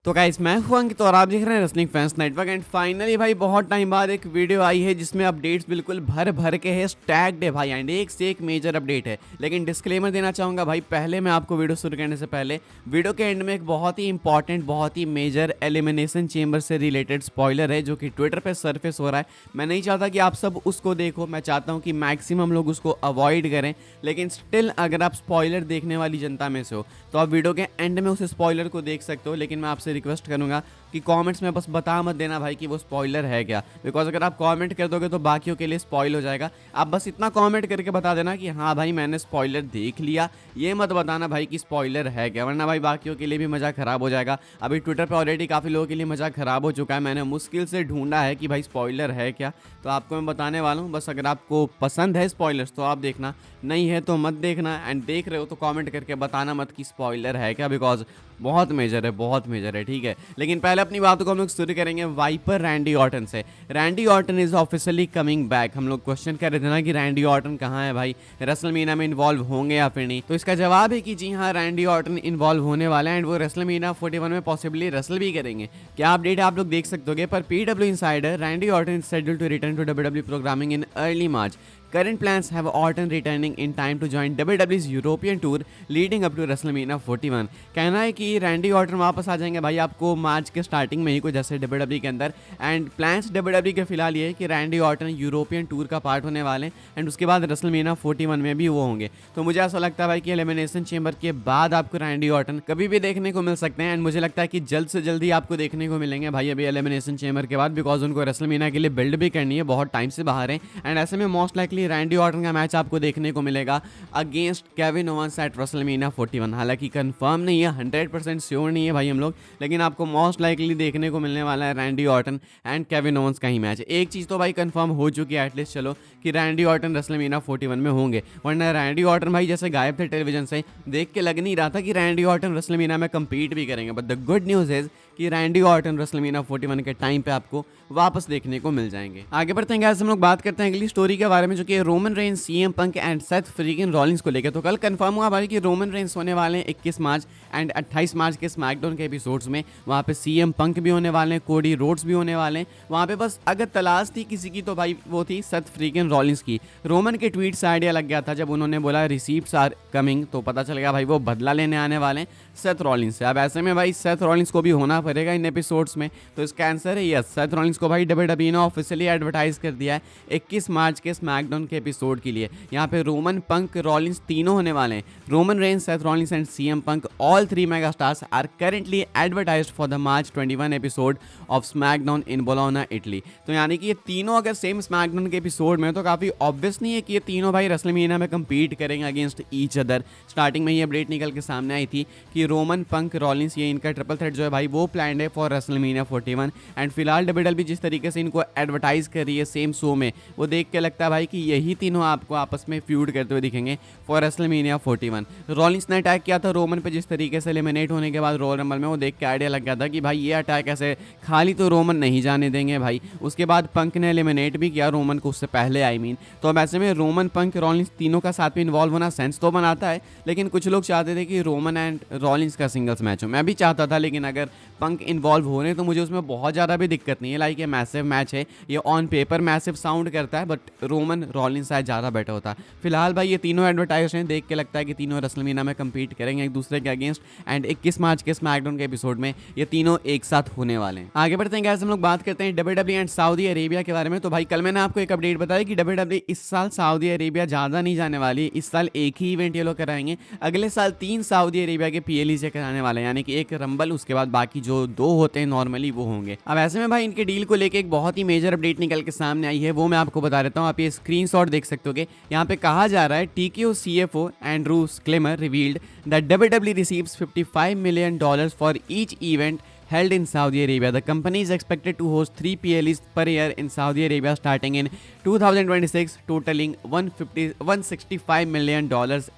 तो गाइस मैं हूं अंकित और आप देख रहे हैं wrestling fans network. And finally भाई बहुत टाइम बाद एक वीडियो आई है जिसमें अपडेट्स बिल्कुल भर भर के है, स्टैक्ड है भाई। एंड एक से एक मेजर अपडेट है। लेकिन डिस्क्लेमर देना चाहूँगा भाई, पहले मैं आपको वीडियो शुरू करने से पहले वीडियो के एंड में एक बहुत ही इंपॉर्टेंट, बहुत ही मेजर एलिमिनेशन चेंबर से रिलेटेड स्पॉइलर है जो कि ट्विटर पर सरफेस हो रहा है। मैं नहीं चाहता कि आप सब उसको देखो, मैं चाहता हूँ कि मैक्सिमम लोग उसको अवॉइड करें। लेकिन स्टिल अगर आप स्पॉइलर देखने वाली जनता में से हो तो आप वीडियो के एंड में उस स्पॉइलर को देख सकते हो। लेकिन मैं आपसे रिक्वेस्ट करूंगा कि कमेंट्स में बस बता मत देना भाई कि वो स्पॉइलर है क्या, बिकॉज अगर आप कमेंट कर दोगे तो बाकियों के लिए स्पॉइल हो जाएगा। आप बस इतना कमेंट करके बता देना कि हाँ भाई मैंने स्पॉइलर देख लिया, ये मत बताना भाई कि स्पॉइलर है क्या, वरना भाई बाकियों के लिए भी मज़ा ख़राब हो जाएगा। अभी ट्विटर पे ऑलरेडी काफ़ी लोगों के लिए मज़ा ख़राब हो चुका है। मैंने मुश्किल से ढूंढा है कि भाई स्पॉइलर है क्या, तो आपको मैं बताने वाला हूँ। बस अगर आपको पसंद है स्पॉइलर्स तो आप देखना, नहीं है तो मत देखना। एंड देख रहे हो तो कमेंट करके बताना मत कि स्पॉइलर है क्या, बिकॉज बहुत मेजर है, बहुत मेजर है, ठीक है। लेकिन पहले अपनी बातों को हम लोग शुरू करेंगे वाइपर रैंडी ऑर्टन से। Randy Orton is officially coming back. हम लोग क्वेश्चन कर रहे थे ना कि रैंडी ऑर्टन कहाँ है भाई, रेसलमेनिया में इन्वॉल्व होंगे या फिर नहीं, तो इसका जवाब है कि जी हाँ, रैंडी ऑर्टन इन्वॉल्व होने वाला है। एंड वो रेसलमेनिया 41 में पॉसिबली रेसल भी करेंगे। क्या अपडेट आप लोग देख सकते हो। पर PW insider, Randy Orton is scheduled to return to WW programming in early March. Current plans have Orton returning in time to join WWE's European tour leading up to WrestleMania 41. कहना है कि Randy Orton वापस आ जाएंगे भाई आपको मार्च के starting में ही कुछ जैसे WWE के अंदर। एंड प्लान्स WWE के फिलहाल ये है कि रैंडी ऑर्टन यूरोपियन टूर का पार्ट होने वाले हैं एंड उसके बाद WrestleMania 41 में भी वो होंगे। तो मुझे ऐसा लगता है भाई कि एलिमिनेशन चेंबर के बाद आपको रैंडी ऑर्टन कभी भी देखने को मिल सकते हैं। एंड मुझे लगता है कि जल्द से जल्दी आपको देखने को मिलेंगे भाई अभी एलिमिनेशन चेंबर के बाद, बिकॉज उनको WrestleMania के लिए बिल्ड भी करनी है, बहुत टाइम से बाहर है। एंड ऐसे में मोस्ट लाइकली रैंडी ऑर्टन का मैच आपको देखने को मिलेगा against Kevin Owens eight WrestleMania 41। हालांकि कंफर्म नहीं है, 100% श्योर नहीं है भाई हम लोग, लेकिन आपको मोस्ट लाइकली देखने को मिलने वाला है Randy Orton and Kevin Owens का ही मैच। एक चीज़ तो भाई कंफर्म हो चुकी है एटलीस्ट, चलो, कि रैंडी ऑर्टन रेसलमेनिया 41 में होंगे। वरना रैंडी ऑर्टन भाई जैसे गायब थे टेलीविजन से, देख के लग नहीं रहा था कि रैंडी ऑर्टन रेसलमेनिया में compete भी करेंगे। But the good news is कि रैंडी ऑर्टन रेसलमेनिया 41 के टाइम पे आपको वापस देखने को मिल जाएंगे। आगे बढ़ते हैं गाइस, हम लोग बात करते हैं अगली स्टोरी के बारे में, जो कि Roman Reigns, CM Punk and Seth Freakin Rollins को लेकर। तो कल कंफर्म हुआ भाई कि रोमन रेंस होने वाले हैं 21 मार्च एंड 28 मार्च के स्मैकडाउन के एपिसोड्स में। वहाँ पे सीएम पंक भी होने वाले हैं, कोडी रोड्स भी होने वाले हैं। वहाँ पे बस अगर तलाश थी किसी की तो भाई वो थी सेथ फ्रीकिन रॉलिंस की। रोमन के ट्वीट से आइडिया लग गया था जब उन्होंने बोला रिसीप्ट्स आर कमिंग, तो पता चल गया भाई वो बदला लेने आने वाले हैं सेथ रॉलिंस से। अब ऐसे में भाई सेथ रॉलिंस को भी होना पड़ेगा इन एपिसोड्स में, तो इसका आंसर है यस। सेथ रॉलिंस को भाई WWE ने ऑफिशियली एडवर्टाइज कर दिया है 21 मार्च के स्मैकडाउन के एपिसोड के लिए। यहाँ पे रोमन, पंक, रॉलिंस तीनों होने वाले हैं। Roman Reigns, Seth Rollins and CM Punk, all 3 mega stars are currently advertised for the March 21 episode of SmackDown in Bologna, Italy. तो यानी कि ये तीनों अगर सेम स्मैकडाउन के एपिसोड में, तो काफी ऑब्वियस नहीं है कि ये तीनों भाई रेसलमेनिया में compete करेंगे अगेंस्ट ईच अदर। स्टार्टिंग में ये अपडेट निकल के सामने आई थी कि रोमन, पंक, रॉलिंस, ये इनका ट्रिपल थ्रेट जो है भाई वो प्लान है फॉर रेसलमेनिया 41। एंड फिलहाल WWE जिस तरीके से इनको एडवर्टाइज कर रही है सेम शो में, वो देख के लगता है भाई कि यही तीनों आपको आपस में फ्यूड करते हुए दिखेंगे फॉर रेसलमेनिया 41। रॉलिंस ने अटैक किया था रोमन पे जिस तरीके से एलिमिनेट होने के बाद रॉयल रंबल में, वो देख के आइडिया लग गया था कि भाई ये अटैक ऐसे खाली तो रोमन नहीं जाने देंगे भाई। उसके बाद पंक ने एलिमिनेट भी किया रोमन को उससे पहले, आई मीन। तो अब ऐसे में रोमन, पंक, रॉलिंस तीनों का साथ में इन्वॉल्व होना सेंस तो बनाता है, लेकिन कुछ लोग चाहते थे कि रोमन एंड रॉलिंस का सिंगल्स मैच हो। मैं भी चाहता था, लेकिन अगर पंक इन्वॉल्व हो रहे हैं तो मुझे उसमें बहुत ज़्यादा भी दिक्कत नहीं है। लाइक ये मैसिव मैच है, ये ऑन पेपर मैसिव साउंड करता है, बट रोमन रॉलिंस शायद ज़्यादा बेटर होता है। फिलहाल भाई ये तीनों एडवर्टाइज हैं, देख के लगता है कि तीनों रेसलमेनिया में compete करेंगे एक दूसरे के अगेंस्ट। एंड 21 मार्च के स्मैकडाउन के एपिसोड में ये तीनों एक साथ होने वाले हैं। आगे बढ़ते हैं गाइस, हम लोग बात करते हैं WWE एंड सऊदी अरेबिया के बारे में। तो भाई कल मैंने आपको एक अपडेट बताया कि WWE इस साल सऊदी अरेबिया ज़्यादा नहीं जाने वाली है। इस साल एक ही इवेंट ये लोग कराएंगे, अगले साल 3 सऊदी अरेबिया के PLE से कराने वाले हैं, यानी कि एक रंबल, उसके बाद बाकी जो 2 होते हैं नॉर्मली वो होंगे। अब ऐसे में भाई इनके डील को लेके एक बहुत ही मेजर अपडेट निकल के सामने आई है, वो मैं आपको बता देता हूँ। आप ये स्क्रीनशॉट देख सकते हो। यहाँ पे कहा जा रहा है TKO CFO Andrew Schlemmer revealed that WWE receives $55 million for each event held in Saudi Arabia. The company is expected to host 3 PLEs per year in Saudi Arabia starting in 2026, totaling $165 million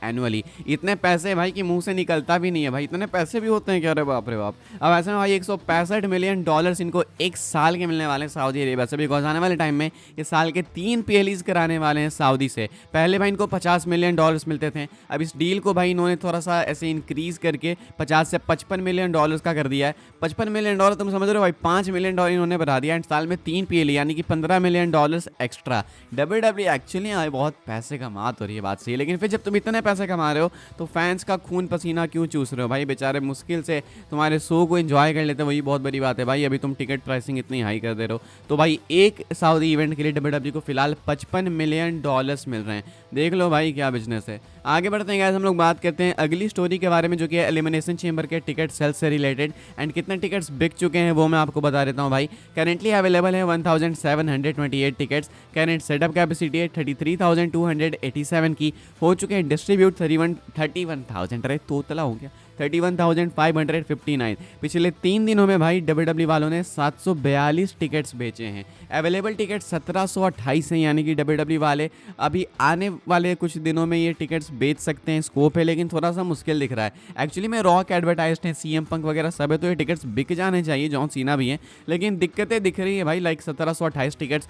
annually. इतने पैसे भाई कि मुंह से निकलता भी नहीं है भाई, इतने पैसे भी होते हैं क्या, रे बाप रे बाप। अब ऐसे में भाई $165 मिलियन इनको एक साल के मिलने वाले हैं सऊदी अरेबिया से, बिकॉज आने वाले टाइम में ये साल के 3 PLEs कराने वाले हैं सऊदी से। पहले भाई इनको $50 मिलियन मिलते थे, अब इस डील को भाई इन्होंने थोड़ा सा ऐसे इंक्रीज करके 50 से $55 मिलियन का कर दिया है। 55 $55 मिलियन, तुम समझ रहे हो भाई, $5 मिलियन इन्होंने बढ़ा दिया एंड साल में 3 पीएल यानी कि $15 मिलियन एक्स्ट्रा। WWE एक्चुअली बहुत पैसे कमा तो रही है, बात सही है, लेकिन फिर जब तुम इतने पैसे कमा रहे हो तो फैंस का खून पसीना क्यों चूस रहे हो भाई? बेचारे मुश्किल से तुम्हारे शो को एंजॉय कर लेते हैं, वही बहुत बड़ी बात है भाई। अभी तुम टिकट प्राइसिंग इतनी हाई कर दे रहे हो, तो भाई एक सऊदी इवेंट के लिए WWE को फिलहाल $55 मिलियन मिल रहे हैं। देख लो भाई क्या बिजनेस है। आगे बढ़ते हैं गाइस, हम लोग बात करते हैं अगली स्टोरी के बारे में, जो कि है एलिमिनेशन चेंबर के टिकट सेल्स से रिलेटेड एंड कितने टिकट्स बिक चुके हैं वो मैं आपको बता देता हूँ भाई। करेंटली अवेलेबल है 1728 टिकट्स। करेंट सेटअप कैपेसिटी है 33,287 की। हो चुके हैं डिस्ट्रीब्यूट 31,000, अरे तोतला हो गया, 31,559। पिछले 3 दिनों में भाई WWE वालों ने 742 टिकट्स बेचे हैं। अवेलेबल टिकट 1728 हैं, यानी कि WWE वाले अभी आने वाले कुछ दिनों में ये टिकट्स बेच सकते हैं, स्कोप है, लेकिन थोड़ा सा मुश्किल दिख रहा है। एक्चुअली में रॉक एडवर्टाइज हैं, CM पंक वगैरह सब है, तो ये टिकट्स बिक जाने चाहिए, जॉन सीना भी हैं, लेकिन दिक्कतें दिख रही है भाई। लाइक 1728 टिकट्स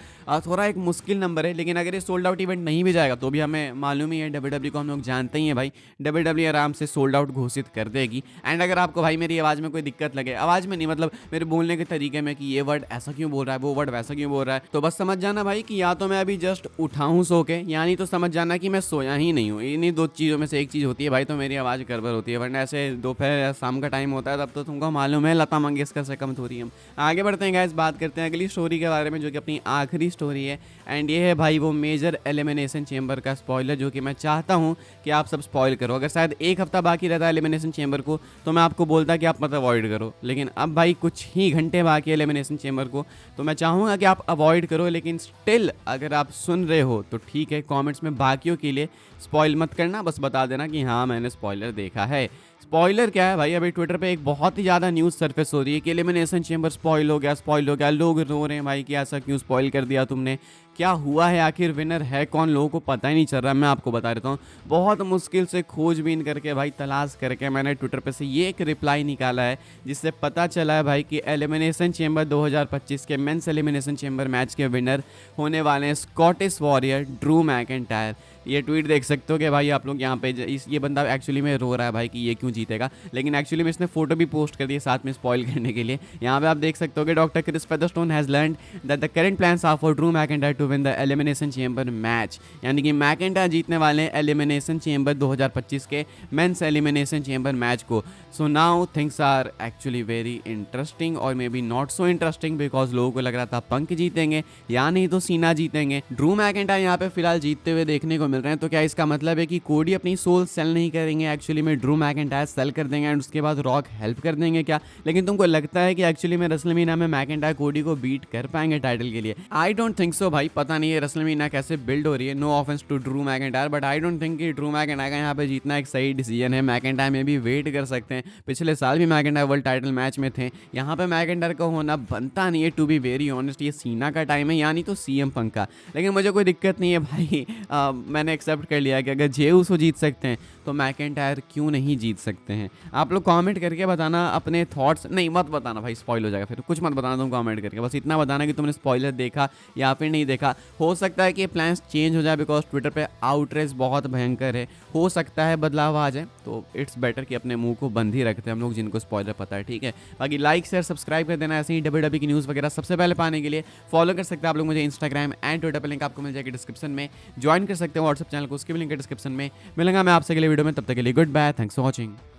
थोड़ा एक मुश्किल नंबर है, लेकिन अगर ये सोल्ड आउट इवेंट नहीं भी जाएगा तो भी हमें मालूम ही है, WWE को हम लोग जानते ही हैं भाई, WWE आराम से सोल्ड आउट घोषित कर देगी। एंड अगर आपको भाई मेरी आवाज़ में कोई दिक्कत लगे, आवाज़ में नहीं मतलब मेरे बोलने के तरीके में, कि ये वर्ड ऐसा क्यों बोल रहा है, वो वर्ड वैसा क्यों बोल रहा है, तो बस समझ जाना भाई कि या तो मैं अभी जस्ट उठाऊं सो के, यानी तो समझ जाना कि मैं सोया ही नहीं हूँ। इन्हीं 2 चीज़ों में से एक चीज़ होती है भाई, तो मेरी आवाज़ गड़बड़ होती है, वरना ऐसे दोपहर या शाम का टाइम होता है तब तो तुमको मालूम है लता मंगेशकर से कम थोड़ी हम। आगे बढ़ते हैं गाइस, बात करते हैं अगली स्टोरी के बारे में, जो कि अपनी आखिरी स्टोरी है एंड ये है भाई वो मेजर एलिमिनेशन चेंबर का स्पॉइलर, जो कि मैं चाहता हूँ कि आप सब स्पॉइल करो। अगर शायद एक हफ्ता बाकी रहता है एलिमिनेशन चेंबर को तो मैं आपको बोलता कि आप मत अवॉइड करो, लेकिन अब भाई कुछ ही घंटे बाकी है एलिमिनेशन चेंबर को, तो मैं चाहूँगा कि आप अवॉइड करो। लेकिन स्टिल अगर आप सुन रहे हो तो ठीक है, कमेंट्स में बाकियों के लिए स्पॉइल मत करना, बस बता देना कि हाँ मैंने स्पॉइलर देखा है। स्पॉइलर क्या है भाई, अभी ट्विटर पे एक बहुत ही ज़्यादा न्यूज़ सरफेस हो रही है कि एलिमिनेशन चेंबर स्पॉइल हो गया, स्पॉइल हो गया। लोग रो रहे हैं भाई कि ऐसा क्यों स्पॉइल कर दिया तुमने, क्या हुआ है, आखिर विनर है कौन, लोगों को पता ही नहीं चल रहा। मैं आपको बता देता हूँ, बहुत मुश्किल से खोजबीन करके भाई, तलाश करके मैंने ट्विटर पे से ये एक रिप्लाई निकाला है, जिससे पता चला है भाई कि एलिमिनेशन चेंबर 2025 के मेंस एलिमिनेशन चेंबर मैच के विनर होने वाले हैं स्कॉटिश वॉरियर ड्रू मैकिंटायर। ये ट्वीट देख सकते हो कि भाई आप लोग यहाँ पे ये बंदा एक्चुअली में रो रहा है भाई कि ये क्यों जीतेगा, लेकिन एक्चुअली में इसने फोटो भी पोस्ट कर दी है साथ में स्पॉइल करने के लिए। यहाँ पे आप देख सकते हो कि doctor Chris Featherstone has learned that the current plans are for Drew McIntyre to win the Elimination Chamber match, यानी कि मैकिंटायर जीतने वाले हैं एलिमिनेशन चेंबर 2025 के मेंस एलिमिनेशन चेंबर मैच को। So now things are actually very interesting और may be not so interesting, because लोगों को लग रहा था पंक जीतेंगे या नहीं तो सीना जीतेंगे। ड्रू मैकिंटायर यहाँ पे फिलहाल जीतते हुए देखने को मिल रहे हैं, तो क्या इसका मतलब है कि कोडी अपनी सोल सेल नहीं करेंगे, एक्चुअली में ड्रू मैकिंटायर सेल कर देंगे एंड उसके बाद रॉक हेल्प कर देंगे क्या? लेकिन तुमको लगता है कि एक्चुअली में रेसलमेनिया में मैकिंटायर कोडी को बीट कर पाएंगे टाइटल के लिए? आई डोंट थिंक सो भाई, पता नहीं है रेसलमेनिया कैसे बिल्ड हो रही है, no offence to Drew McIntyre, but I don't think कि ड्रू मैकिंटायर का यहाँ पे जीतना एक सही डिसीजन है। मैकिंटायर में भी वेट कर सकते हैं, पिछले साल भी मैकिंटायर वर्ल्ड टाइटल मैच में थे, यहाँ पे मैकिंटायर का होना बनता नहीं है, टू बी वेरी ऑनेस्ट। ये सीना का टाइम है यानी तो CM पंक का, लेकिन मुझे कोई दिक्कत नहीं है भाई। मैंने एक्सेप्ट कर लिया कि अगर जे उसको जीत सकते हैं तो मैकिंटायर क्यों नहीं जीत सकते हैं? आप लोग कमेंट करके बताना अपने थॉट्स, नहीं मत बताना भाई स्पॉइल हो जाएगा, फिर कुछ मत बताना तुम कमेंट करके, बस इतना बताना कि तुमने स्पॉइलर देखा या फिर नहीं देखा। हो सकता है कि प्लान्स चेंज हो जाए, बिकॉज ट्विटर पे आउटरेज बहुत भयंकर है, हो सकता है बदलाव आ जाए, तो इट्स बेटर कि अपने मुंह को बंद ही रखते हैं हम लोग जिनको स्पॉइलर पता है, ठीक है। बाकी लाइक शेयर सब्सक्राइब कर देना, ऐसे ही WWE की न्यूज़ वगैरह सबसे पहले पाने के लिए फॉलो कर सकते हैं आप लोग मुझे इंस्टाग्राम एंड ट्विटर पर, लिंक आपको मिल जाएगी डिस्क्रिप्शन में। ज्वाइन कर सकते हो व्हाट्सएप चैनल को, उसकी भी लिंक है डिस्क्रिप्शन में। मिलेंगे मैं आपसे अगले वीडियो में, तब तक के लिए good bye, thanks for watching.